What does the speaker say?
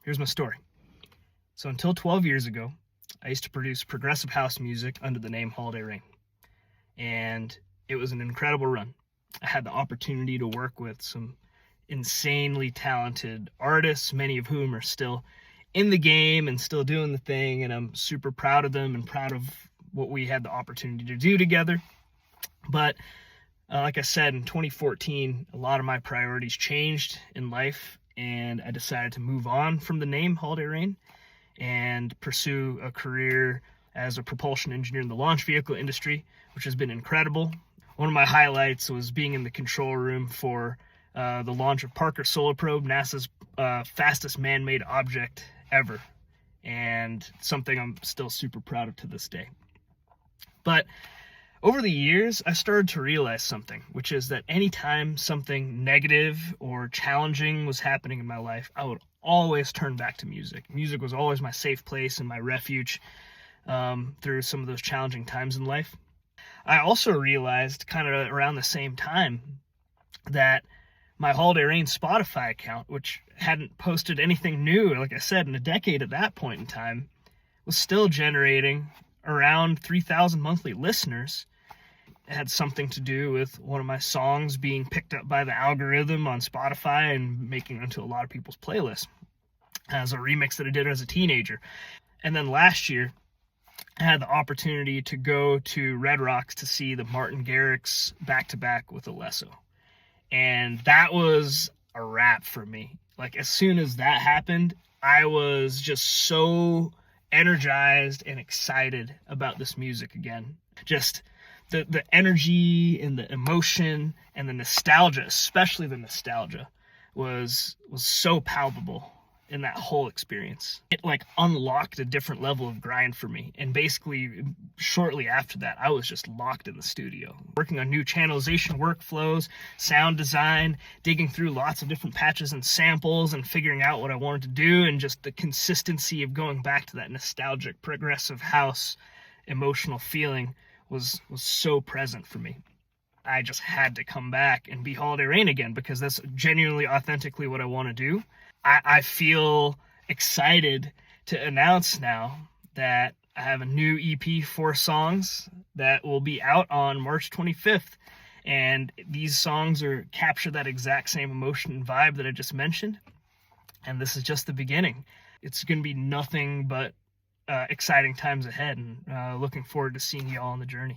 here's my story. So until 12 years ago, I used to produce progressive house music under the name Hollidayrain. And it was an incredible run. I had the opportunity to work with some insanely talented artists, many of whom are still in the game and still doing the thing, and I'm super proud of them and proud of what we had the opportunity to do together. But like I said, in 2014, a lot of my priorities changed in life, and I decided to move on from the name Hollidayrain and pursue a career as a propulsion engineer in the launch vehicle industry, which has been incredible. One of my highlights was being in the control room for the launch of Parker Solar Probe, NASA's fastest man-made object ever, and something I'm still super proud of to this day. But over the years, I started to realize something, which is that anytime something negative or challenging was happening in my life, I would always turn back to music. Music was always my safe place and my refuge through some of those challenging times in life. I also realized kind of around the same time that my Hollidayrain Spotify account, which hadn't posted anything new, like I said, in a decade at that point in time, was still generating around 3,000 monthly listeners. It had something to do with one of my songs being picked up by the algorithm on Spotify and making it into a lot of people's playlists as a remix that I did as a teenager. And then last year, I had the opportunity to go to Red Rocks to see the Martin Garrix back-to-back with Alesso. And that was a wrap for me. Like, as soon as that happened, I was just so energized and excited about this music again. Just the energy and the emotion and the nostalgia, especially the nostalgia, was so palpable in that whole experience. It like unlocked a different level of grind for me. And basically shortly after that, I was just locked in the studio, working on new channelization workflows, sound design, digging through lots of different patches and samples and figuring out what I wanted to do. And just the consistency of going back to that nostalgic progressive house emotional feeling was so present for me. I just had to come back and be Hollidayrain again, because that's genuinely, authentically what I want to do. I feel excited to announce now that I have a new EP, 4 songs, that will be out on March 25th. And these songs capture that exact same emotion and vibe that I just mentioned. And this is just the beginning. It's going to be nothing but exciting times ahead, and looking forward to seeing you all on the journey.